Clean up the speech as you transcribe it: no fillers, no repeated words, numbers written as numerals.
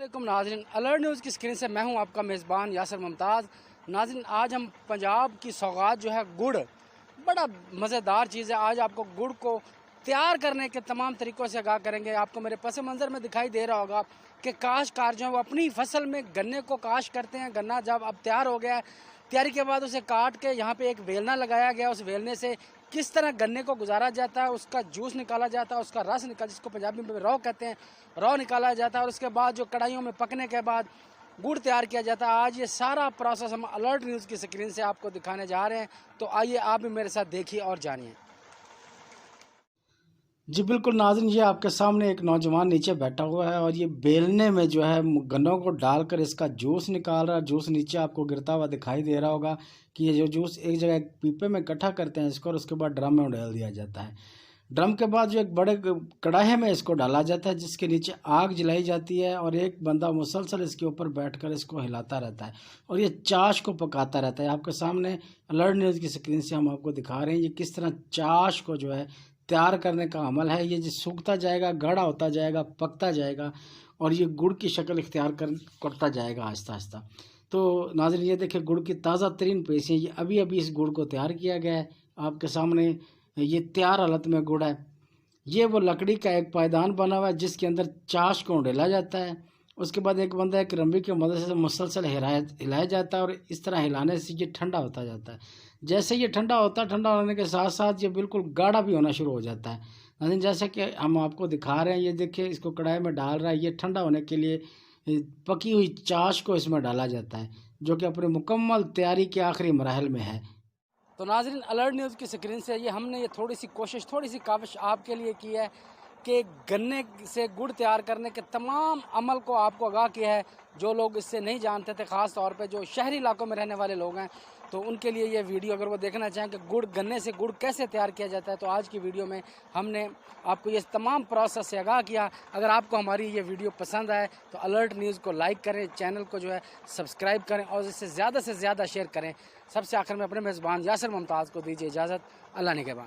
अस्सलामुअलैकुम नाज़रीन, alert news की स्क्रीन से मैं हूं आपका मेज़बान यासर मुमताज़। नाज़रीन, आज हम पंजाब की सौगात जो है गुड़, बड़ा मज़ेदार चीज़ है। आज आपको गुड़ को तैयार करने के तमाम तरीक़ों से आगाह करेंगे। आपको मेरे पस मंज़र में दिखाई दे रहा होगा कि काश्तकार जो है वो अपनी फसल में गन्ने को काश्त करते हैं। गन्ना जब अब तैयार हो गया है, तैयारी के बाद उसे काट के यहाँ पे एक वेलना लगाया गया। उस वेलने से किस तरह गन्ने को गुजारा जाता है, उसका जूस निकाला जाता है, उसका रस निकाल, जिसको पंजाबी में रौ कहते हैं, रौ निकाला जाता है। और उसके बाद जो कढ़ाइयों में पकने के बाद गुड़ तैयार किया जाता है। आज ये सारा प्रोसेस हम अलर्ट न्यूज़ की स्क्रीन से आपको दिखाने जा रहे हैं, तो आइए आप भी मेरे साथ देखिए और जानिए। जी बिल्कुल नाज़रीन, ये आपके सामने एक नौजवान नीचे बैठा हुआ है और ये बेलने में जो है गन्नों को डालकर इसका जूस निकाल रहा है। जूस नीचे आपको गिरता हुआ दिखाई दे रहा होगा कि ये जो जूस एक जगह एक पीपे में इकट्ठा करते हैं इसको, और उसके बाद ड्रम में डाल दिया जाता है। ड्रम के बाद जो एक बड़े कढ़ाई में इसको डाला जाता है, जिसके नीचे आग जलाई जाती है और एक बंदा मुसलसल इसके ऊपर बैठकर इसको हिलाता रहता है और ये चाश को पकाता रहता है। आपके सामने अलर्ट न्यूज़ की स्क्रीन से हम आपको दिखा रहे हैं ये किस तरह चाश को जो है तैयार करने का अमल है। ये जो सूखता जाएगा, गाढ़ा होता जाएगा, पकता जाएगा और ये गुड़ की शक्ल इख्तियार करता जाएगा आहिस्ता आहिस्ता। तो नाज़रीन, ये देखिए गुड़ की ताज़ा तरीन पेशियाँ, ये अभी अभी इस गुड़ को तैयार किया गया है। आपके सामने ये तैयार हालत में गुड़ है। ये वो लकड़ी का एक पायदान बना हुआ है जिसके अंदर चाश को डाला जाता है। उसके बाद एक बंदा एक रंबी की मदद से मुसलसल हिलाया जाता है और इस तरह हिलाने से ये ठंडा होता जाता है। जैसे ये ठंडा होता है, ठंडा होने के साथ साथ ये बिल्कुल गाढ़ा भी होना शुरू हो जाता है। लेकिन जैसे कि हम आपको दिखा रहे हैं, ये देखिए इसको कढ़ाई में डाल रहा है। ये ठंडा होने के लिए पकी हुई चाश को इसमें डाला जाता है, जो कि अपनी मुकम्मल तैयारी के आखिरी मराहल में है। तो नाज़रीन, अलर्ट न्यूज़ की स्क्रीन से ये हमने ये थोड़ी सी कोशिश, थोड़ी सी काविश आपके लिए की है कि गन्ने से गुड़ तैयार करने के तमाम अमल को आपको आगाह किया है। जो लोग इससे नहीं जानते थे, ख़ास तौर पे जो शहरी इलाकों में रहने वाले लोग हैं, तो उनके लिए ये वीडियो अगर वो देखना चाहें कि गन्ने से गुड़ कैसे तैयार किया जाता है, तो आज की वीडियो में हमने आपको ये तमाम प्रोसेस से आगाह किया। अगर आपको हमारी ये वीडियो पसंद आए तो अलर्ट न्यूज़ को लाइक करें, चैनल को जो है सब्सक्राइब करें और इससे ज़्यादा से ज़्यादा शेयर करें। सबसे आखिर में अपने मेज़बान यासर मुमताज़ को दीजिए इजाज़त। अल्लाह निगहबान।